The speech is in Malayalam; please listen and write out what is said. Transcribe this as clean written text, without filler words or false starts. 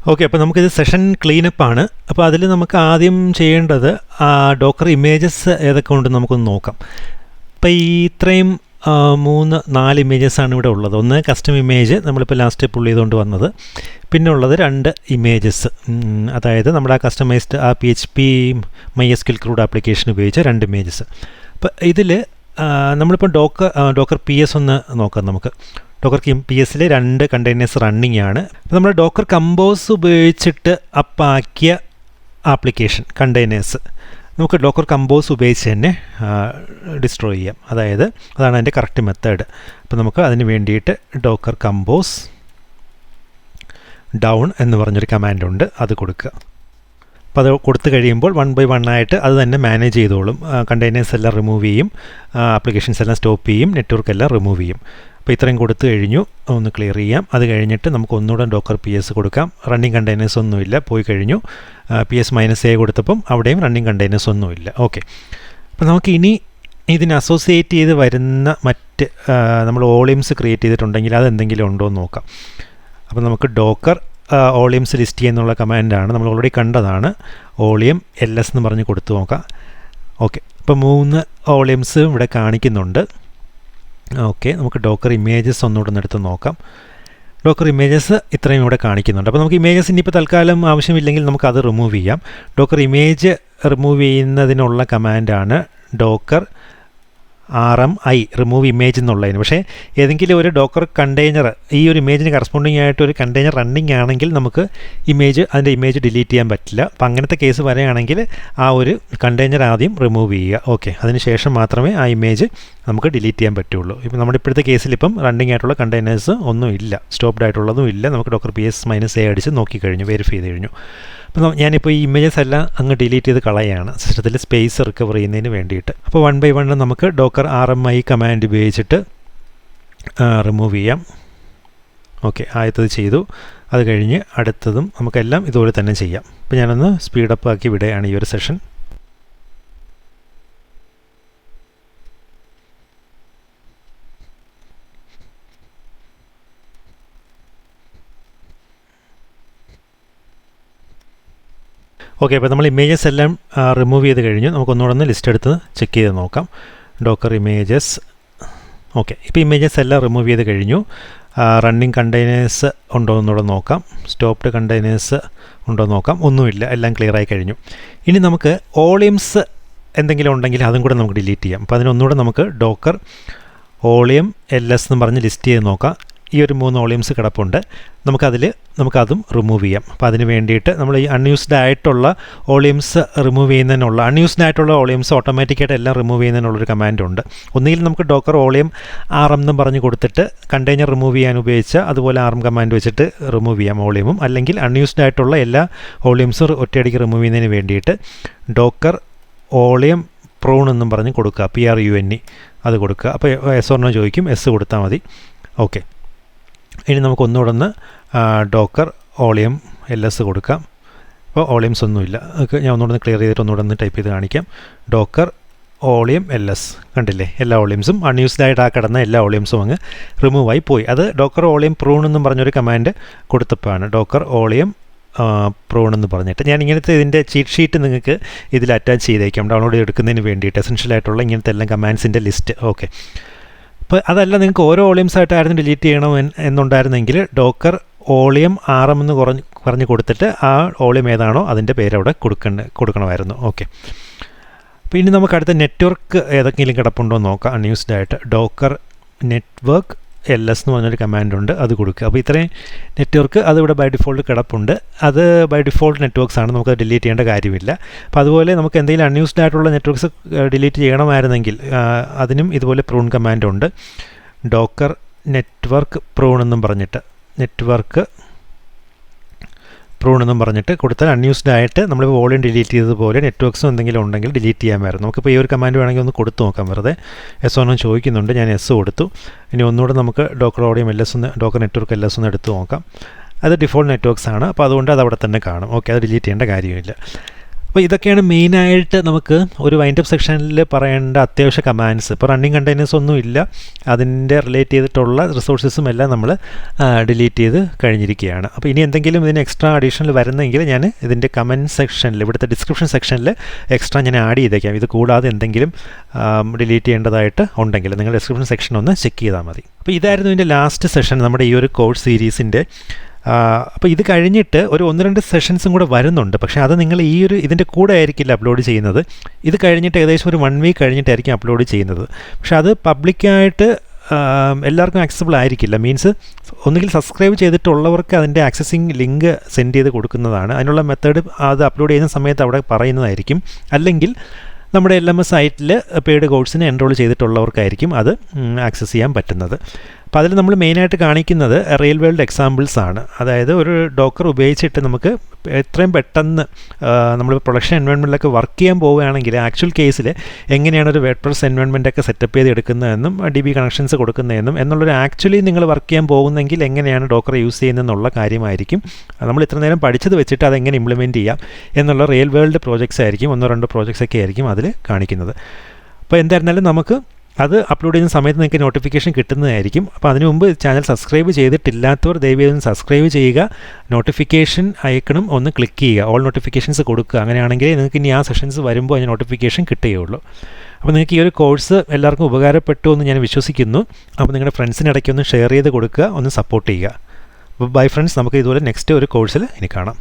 ഓക്കെ, അപ്പോൾ നമുക്കിത് സെഷൻ ക്ലീനപ്പാണ്. അപ്പോൾ അതിൽ നമുക്ക് ആദ്യം ചെയ്യേണ്ടത് ഡോക്കർ ഇമേജസ് ഏതൊക്കെ ഉണ്ടെന്ന് നമുക്കൊന്ന് നോക്കാം. അപ്പോൾ ഈ ഇത്രയും 3-4 ഇമേജസാണ് ഇവിടെ ഉള്ളത്. ഒന്ന് കസ്റ്റം ഇമേജ്, നമ്മളിപ്പോൾ ലാസ്റ്റ് പുൾ ചെയ്തുകൊണ്ട് വന്നത്. പിന്നെ ഉള്ളത് 2 ഇമേജസ്, അതായത് നമ്മുടെ ആ കസ്റ്റമൈസ്ഡ് ആ PHP MySQL ക്രൂഡ് ആപ്ലിക്കേഷൻ ഉപയോഗിച്ച 2 ഇമേജസ്. അപ്പോൾ ഇതിൽ നമ്മളിപ്പോൾ ഡോക്കർ PS ഒന്ന് നോക്കാം. നമുക്ക് ഡോക്കർ PS 2 കണ്ടെയ്നേഴ്സ് റണ്ണിങ് ആണ്. അപ്പോൾ നമ്മൾ ഡോക്കർ കമ്പോസ് ഉപയോഗിച്ചിട്ട് അപ്പാക്കിയ ആപ്ലിക്കേഷൻ കണ്ടെയ്നേഴ്സ് നമുക്ക് ഡോക്കർ കമ്പോസ് ഉപയോഗിച്ച് തന്നെ ഡിസ്ട്രോയ് ചെയ്യാം. അതായത് അതാണ് അതിൻ്റെ കറക്റ്റ് മെത്തേഡ്. അപ്പോൾ നമുക്ക് അതിന് വേണ്ടിയിട്ട് ഡോക്കർ കമ്പോസ് ഡൗൺ എന്ന് പറഞ്ഞൊരു കമാൻഡുണ്ട്, അത് കൊടുക്കുക. അപ്പോൾ അത് കൊടുത്തു കഴിയുമ്പോൾ 1 by 1 ആയിട്ട് അത് തന്നെ മാനേജ് ചെയ്തോളും. കണ്ടെയ്നേഴ്സ് എല്ലാം റിമൂവ് ചെയ്യും, ആപ്ലിക്കേഷൻസ് എല്ലാം സ്റ്റോപ്പ് ചെയ്യും, നെറ്റ്വർക്ക് എല്ലാം റിമൂവ് ചെയ്യും. അപ്പോൾ ഇത്രയും കൊടുത്തു കഴിഞ്ഞു, ഒന്ന് ക്ലിയർ ചെയ്യാം. അത് കഴിഞ്ഞിട്ട് നമുക്ക് ഒന്നുകൂടെ ഡോക്കർ PS കൊടുക്കാം. റണ്ണിങ് കണ്ടെയ്നേഴ്സ് ഒന്നുമില്ല, പോയി കഴിഞ്ഞു. PS-A കൊടുത്തപ്പം അവിടെയും റണ്ണിങ് കണ്ടെയ്നേഴ്സ് ഒന്നുമില്ല. ഓക്കെ, അപ്പോൾ നമുക്ക് ഇനി ഇതിന് അസോസിയേറ്റ് ചെയ്ത് വരുന്ന മറ്റ് നമ്മൾ ഓളിയംസ് ക്രിയേറ്റ് ചെയ്തിട്ടുണ്ടെങ്കിൽ അതെന്തെങ്കിലും ഉണ്ടോ എന്ന് നോക്കാം. അപ്പോൾ നമുക്ക് ഡോക്കർ ഓളിയംസ് ലിസ്റ്റ് ചെയ്യുന്നുള്ള കമാൻഡാണ്, നമ്മൾ ഓൾറെഡി കണ്ടതാണ്. ഓളിയം LS എന്ന് പറഞ്ഞ് കൊടുത്തു നോക്കാം. ഓക്കെ, ഇപ്പോൾ 3 ഓളിയംസ് ഇവിടെ കാണിക്കുന്നുണ്ട്. ഓക്കെ, നമുക്ക് ഡോക്കർ ഇമേജസ് ഒന്നുകൂടെ ഒന്ന് എടുത്ത് നോക്കാം. ഡോക്കർ ഇമേജസ് ഇത്രയും ഇവിടെ കാണിക്കുന്നുണ്ട്. അപ്പോൾ നമുക്ക് ഇമേജസ് ഇനിയിപ്പോൾ തൽക്കാലം ആവശ്യമില്ലെങ്കിൽ നമുക്കത് റിമൂവ് ചെയ്യാം. ഡോക്കർ ഇമേജ് റിമൂവ് ചെയ്യുന്നതിനുള്ള കമാൻഡാണ് ഡോക്കർ RMI, റിമൂവ് ഇമേജ് എന്നുള്ളതിന്. പക്ഷേ ഏതെങ്കിലും ഒരു ഡോക്കർ കണ്ടെയ്നർ ഈ ഒരു ഇമേജിന് കറസ്പോണ്ടിങ് ആയിട്ട് ഒരു കണ്ടെയ്നർ റണ്ണിങ് ആണെങ്കിൽ നമുക്ക് അതിൻ്റെ ഇമേജ് ഡിലീറ്റ് ചെയ്യാൻ പറ്റില്ല. അപ്പോൾ അങ്ങനത്തെ കേസ് വരികയാണെങ്കിൽ ആ ഒരു കണ്ടെയ്നർ ആദ്യം റിമൂവ് ചെയ്യുക. ഓക്കെ, അതിനുശേഷം മാത്രമേ ആ ഇമേജ് നമുക്ക് ഡിലീറ്റ് ചെയ്യാൻ പറ്റുള്ളൂ. ഇപ്പോൾ നമ്മുടെ ഇപ്പോഴത്തെ കേസിൽ ഇപ്പം റണ്ണിങ് ആയിട്ടുള്ള കണ്ടെയ്നേഴ്സ് ഒന്നും ഇല്ല, സ്റ്റോപ്ഡ് ആയിട്ടുള്ളതും ഇല്ല. നമുക്ക് ഡോക്കർ PS-A അടിച്ച് നോക്കിക്കഴിഞ്ഞു, വെരിഫൈ ചെയ്ത് കഴിഞ്ഞു. അപ്പോൾ ഞാനിപ്പോൾ ഈ ഇമേജസ് എല്ലാം അങ്ങ് ഡിലീറ്റ് ചെയ്ത് കളയാണ്, സിസ്റ്റത്തിൽ സ്പേസ് റിക്കവർ ചെയ്യുന്നതിന് വേണ്ടിയിട്ട്. അപ്പോൾ 1 by 1 നമുക്ക് ഡോക്കർ RMI കമാൻഡ് ഉപയോഗിച്ചിട്ട് റിമൂവ് ചെയ്യാം. ഓക്കെ, ആദ്യത്തത് ചെയ്തു. അത് കഴിഞ്ഞ് അടുത്തതും നമുക്കെല്ലാം ഇതുപോലെ തന്നെ ചെയ്യാം. അപ്പോൾ ഞാനൊന്ന് സ്പീഡപ്പ് ആക്കി വിടുകയാണ് ഈ ഒരു സെഷൻ. ഓക്കെ, അപ്പോൾ നമ്മൾ ഇമേജസ് എല്ലാം റിമൂവ് ചെയ്ത് കഴിഞ്ഞു. നമുക്കൊന്നുകൂടെ ഒന്ന് ലിസ്റ്റ് എടുത്ത് ചെക്ക് ചെയ്ത് നോക്കാം. Docker images. ഓക്കെ, ഇപ്പോൾ ഇമേജസ് എല്ലാം റിമൂവ് ചെയ്ത് കഴിഞ്ഞു. റണ്ണിങ് കണ്ടെയ്നേഴ്സ് ഉണ്ടോ എന്നുകൂടെ നോക്കാം. സ്റ്റോപ്ഡ് കണ്ടെയ്നേഴ്സ് ഉണ്ടോ എന്ന് നോക്കാം. ഒന്നുമില്ല, എല്ലാം ക്ലിയർ ആയി കഴിഞ്ഞു. ഇനി നമുക്ക് ഓളിയംസ് എന്തെങ്കിലും ഉണ്ടെങ്കിൽ അതും കൂടെ നമുക്ക് ഡിലീറ്റ് ചെയ്യാം. അപ്പോൾ അതിനൊന്നുകൂടെ നമുക്ക് ഡോക്കർ ഓളിയം LS എന്ന് പറഞ്ഞ് ലിസ്റ്റ് ചെയ്ത് നോക്കാം. ഈ ഒരു 3 ഓളിയംസ് കിടപ്പുണ്ട്. നമുക്കതും റിമൂവ് ചെയ്യാം. അപ്പോൾ അതിന് വേണ്ടിയിട്ട് നമ്മൾ ഈ അൺയൂസ്ഡ് ആയിട്ടുള്ള ഓളിയംസ് റിമൂവ് ചെയ്യുന്നതിനുള്ള അൺയൂസ്ഡ് ആയിട്ടുള്ള ഓളിയംസ് ഓട്ടോമാറ്റിക്കായിട്ട് എല്ലാം റിമൂവ് ചെയ്യുന്നതിനുള്ളൊരു കമാൻഡുണ്ട്. ഒന്നുകിൽ നമുക്ക് ഡോക്കർ ഓളിയം RM എന്നും പറഞ്ഞ് കൊടുത്തിട്ട് കണ്ടെയ്നർ റിമൂവ് ചെയ്യാൻ ഉപയോഗിച്ച അതുപോലെ RM കമാൻഡ് വെച്ചിട്ട് റിമൂവ് ചെയ്യാം ഓളിയമും. അല്ലെങ്കിൽ അൺയൂസ്ഡ് ആയിട്ടുള്ള എല്ലാ ഓളിയംസും ഒറ്റയടിക്ക് റിമൂവ് ചെയ്യുന്നതിന് വേണ്ടിയിട്ട് ഡോക്കർ ഓളിയം പ്രൂൺ എന്നും പറഞ്ഞ് കൊടുക്കുക, PRUNE അത് കൊടുക്കുക. അപ്പോൾ S or no ചോദിക്കും, S കൊടുത്താൽ മതി. ഓക്കെ, ഇനി നമുക്ക് ഒന്നുകൂടെ ഒന്ന് ഡോക്കർ ഓളിയം LS കൊടുക്കാം. അപ്പോൾ ഓളിയംസ് ഒന്നുമില്ല. ഞാൻ ഒന്നുകൂടെ ക്ലിയർ ചെയ്തിട്ട് ഒന്നുകൂടെ ഒന്ന് ടൈപ്പ് ചെയ്ത് കാണിക്കാം. ഡോക്കർ ഓളിയം LS കണ്ടില്ലേ, എല്ലാ ഓളിയംസും അൺയൂസ്ഡ് ആയിട്ട് കിടന്ന എല്ലാ ഓളിയംസും അങ്ങ് റിമൂവ് ആയി പോയി. അത് ഡോക്കർ ഓളിയം പ്രൂൺ എന്നും പറഞ്ഞൊരു കമാൻഡ് കൊടുത്തപ്പോഴാണ്. ഡോക്കർ ഓളിയം പ്രൂൺ എന്ന് പറഞ്ഞിട്ട് ഞാൻ ഇങ്ങനത്തെ ഇതിൻ്റെ ചീറ്റ് ഷീറ്റ് നിങ്ങൾക്ക് ഇതിൽ അറ്റാച്ച് ചെയ്തേക്കാം ഡൗൺലോഡ് ചെയ്തെടുക്കുന്നതിന് വേണ്ടിയിട്ട്, എസെൻഷ്യൽ ആയിട്ടുള്ള ഇങ്ങനത്തെ എല്ലാം കമാൻഡ്സിൻ്റെ ലിസ്റ്റ്. ഓക്കെ, അപ്പോൾ അതല്ല നിങ്ങൾക്ക് ഓരോ ഓളിയംസ് ആയിട്ടായിരുന്നു ഡിലീറ്റ് ചെയ്യണം എന്നുണ്ടായിരുന്നെങ്കിൽ ഡോക്കർ ഓളിയം RM എന്ന് പറഞ്ഞ് കൊടുത്തിട്ട് ആ ഓളിയം ഏതാണോ അതിൻ്റെ പേര് അവിടെ കൊടുക്കണമായിരുന്നു. ഓക്കെ, അപ്പോൾ ഇനി നമുക്ക് അടുത്ത നെറ്റ്വർക്ക് ഏതെങ്കിലും കിടപ്പുണ്ടോ എന്ന് നോക്കാം. അൺയൂസ്ഡ് ആയിട്ട് ഡോക്കർ നെറ്റ്വർക്ക് LS എന്ന് പറഞ്ഞൊരു കമാൻഡുണ്ട്, അത് കൊടുക്കുക. അപ്പോൾ ഇത്രയും നെറ്റ്വർക്ക് അതിവിടെ ബൈ ഡിഫോൾട്ട് കിടപ്പുണ്ട്. അത് ബൈ ഡിഫോൾട്ട് നെറ്റ്വർക്ക്സ് ആണ്, നമുക്ക് ഡിലീറ്റ് ചെയ്യേണ്ട കാര്യമില്ല. അപ്പോൾ അതുപോലെ നമുക്ക് എന്തെങ്കിലും അൺയൂസ്ഡ് ആയിട്ടുള്ള നെറ്റ്വർക്ക്സ് ഡിലീറ്റ് ചെയ്യണമായിരുന്നെങ്കിൽ അതിനും ഇതുപോലെ പ്രൂൺ കമാൻഡുണ്ട്. ഡോക്കർ നെറ്റ്വർക്ക് പ്രൂൺ എന്നും പറഞ്ഞിട്ട് കൊടുത്താൽ അൺയൂസ്ഡ് ആയിട്ട് നമ്മൾ വോളിയം ഡിലീറ്റ് ചെയ്തതുപോലെ നെറ്റ്വർക്ക്സും എന്തെങ്കിലും ഉണ്ടെങ്കിൽ ഡിലീറ്റ് ചെയ്യാമായിരുന്നു. നമുക്കിപ്പോൾ ഈ ഒരു കമാൻഡ് വേണമെങ്കിൽ ഒന്ന് കൊടുത്തു നോക്കാം. വെറുതെ S or no ചോദിക്കുന്നുണ്ട്, ഞാൻ S കൊടുത്തു. ഇനി ഒന്നുകൂടെ നമുക്ക് Docker volume LS Docker network LS ഒന്ന് എടുത്ത് നോക്കാം. അത് ഡിഫോൾട്ട് നെറ്റ്വർക്ക്സ് ആണ്, അപ്പോൾ അതുകൊണ്ട് അത് അവിടെ തന്നെ കാണും. ഓക്കെ, അത് ഡിലീറ്റ് ചെയ്യേണ്ട കാര്യമില്ല. അപ്പോൾ ഇതൊക്കെയാണ് മെയിനായിട്ട് നമുക്ക് ഒരു വൈൻഡപ്പ് സെക്ഷനിൽ പറയേണ്ട അത്യാവശ്യ കമാൻഡ്സ്. ഇപ്പോൾ റണ്ണിങ് കണ്ടെയ്നേഴ്സ് ഒന്നും ഇല്ല, അതിൻ്റെ റിലേറ്റ് ചെയ്തിട്ടുള്ള റിസോഴ്സസും എല്ലാം നമ്മൾ ഡിലീറ്റ് ചെയ്ത് കഴിഞ്ഞിരിക്കുകയാണ്. അപ്പോൾ ഇനി എന്തെങ്കിലും ഇതിന് എക്സ്ട്രാ അഡീഷണൽ വരുന്നെങ്കിൽ ഞാൻ ഇതിൻ്റെ കമൻറ്റ് സെക്ഷനിൽ, ഇവിടുത്തെ ഡിസ്ക്രിപ്ഷൻ സെക്ഷനിൽ എക്സ്ട്രാ ഞാൻ ആഡ് ചെയ്തേക്കാം. ഇത് കൂടാതെ എന്തെങ്കിലും ഡിലീറ്റ് ചെയ്യേണ്ടതായിട്ട് ഉണ്ടെങ്കിൽ നിങ്ങൾ ഡിസ്ക്രിപ്ഷൻ സെക്ഷൻ ഒന്ന് ചെക്ക് ചെയ്താൽ മതി. അപ്പോൾ ഇതായിരുന്നു ഇതിൻ്റെ ലാസ്റ്റ് സെഷൻ നമ്മുടെ ഈ ഒരു കോഴ്സ് സീരീസിൻ്റെ. അപ്പോൾ ഇത് കഴിഞ്ഞിട്ട് ഒരു 1-2 സെഷൻസും കൂടെ വരുന്നുണ്ട്. പക്ഷേ അത് നിങ്ങൾ ഇതിൻ്റെ കൂടെ ആയിരിക്കില്ല അപ്ലോഡ് ചെയ്യുന്നത്. ഇത് കഴിഞ്ഞിട്ട് ഏകദേശം ഒരു 1 വീക്ക് കഴിഞ്ഞിട്ടായിരിക്കും അപ്ലോഡ് ചെയ്യുന്നത്. പക്ഷേ അത് പബ്ലിക്കായിട്ട് എല്ലാവർക്കും ആക്സസിബിൾ ആയിരിക്കില്ല. മീൻസ് ഒന്നുകിൽ സബ്സ്ക്രൈബ് ചെയ്തിട്ടുള്ളവർക്ക് അതിൻ്റെ ആക്സസിങ് ലിങ്ക് സെൻഡ് ചെയ്ത് കൊടുക്കുന്നതാണ്. അതിനുള്ള മെത്തേഡ് അത് അപ്ലോഡ് ചെയ്യുന്ന സമയത്ത് അവിടെ പറയുന്നതായിരിക്കും. അല്ലെങ്കിൽ നമ്മുടെ L.M.S സൈറ്റിൽ പെയ്ഡ് കോഴ്സിന് എൻറോൾ ചെയ്തിട്ടുള്ളവർക്കായിരിക്കും അത് ആക്സസ് ചെയ്യാൻ പറ്റുന്നത്. അപ്പോൾ അതിൽ നമ്മൾ മെയിനായിട്ട് കാണിക്കുന്നത് റിയൽ വേൾഡ് എക്സാമ്പിൾസ് ആണ്. അതായത് ഒരു ഡോക്കർ ഉപയോഗിച്ചിട്ട് നമുക്ക് എത്രയും പെട്ടെന്ന് നമ്മൾ പ്രൊഡക്ഷൻ എൻവയോൺമെൻറ്റിലൊക്കെ വർക്ക് ചെയ്യാൻ പോവുകയാണെങ്കിൽ ആക്ച്വൽ കേസിൽ എങ്ങനെയാണ് ഒരു വേർഡ്പ്രസ് എൻവയോൺമെൻറ്റൊക്കെ സെറ്റപ്പ് ചെയ്ത് എടുക്കുന്നതെന്നും DB കണക്ഷൻസ് കൊടുക്കുന്നതെന്നും എന്നുള്ളൊരു ആക്ച്വലി നിങ്ങൾ വർക്ക് ചെയ്യാൻ പോകുന്നെങ്കിൽ എങ്ങനെയാണ് ഡോക്കർ യൂസ് ചെയ്യുന്നതെന്നുള്ള കാര്യമായിരിക്കും നമ്മൾ ഇത്ര നേരം പഠിച്ചത് വെച്ചിട്ട് അതെങ്ങനെ ഇംപ്ലിമെൻറ്റ് ചെയ്യാം എന്നുള്ള റിയൽ വേൾഡ് പ്രോജക്ട്സ് ആയിരിക്കും, 1-2 പ്രോജക്ട്സ് ഒക്കെ ആയിരിക്കും അതിൽ കാണിക്കുന്നത്. അപ്പോൾ എന്തായിരുന്നാലും നമുക്ക് അത് അപ്ലോഡ് ചെയ്യുന്ന സമയത്ത് നിങ്ങൾക്ക് നോട്ടിഫിക്കേഷൻ കിട്ടുന്നതായിരിക്കും. അപ്പോൾ അതിനു മുമ്പ് ചാനൽ സബ്സ്ക്രൈബ് ചെയ്തിട്ടില്ലാത്തവർ ദയവായി ഒന്ന് സബ്സ്ക്രൈബ് ചെയ്യുക, നോട്ടിഫിക്കേഷൻ ഐക്കണും ഒന്ന് ക്ലിക്ക് ചെയ്യുക, ഓൾ നോട്ടിഫിക്കേഷൻസ് കൊടുക്കുക. അങ്ങനെയാണെങ്കിൽ നിങ്ങൾക്ക് ഇനി ആ സെഷൻസ് വരുമ്പോൾ അതിന് നോട്ടിഫിക്കേഷൻ കിട്ടുകയുള്ളൂ. അപ്പോൾ നിങ്ങൾക്ക് ഈ ഒരു കോഴ്സ് എല്ലാവർക്കും ഉപകാരപ്പെട്ടു എന്ന് ഞാൻ വിശ്വസിക്കുന്നു. അപ്പോൾ നിങ്ങളുടെ ഫ്രണ്ട്സിനിടയ്ക്ക് ഒന്ന് ഷെയർ ചെയ്ത് കൊടുക്കുക, ഒന്ന് സപ്പോർട്ട് ചെയ്യുക. അപ്പോൾ ബൈ ഫ്രണ്ട്സ്, നമുക്ക് ഇതുപോലെ നെക്സ്റ്റ് ഒരു കോഴ്സിൽ ഇനി കാണാം.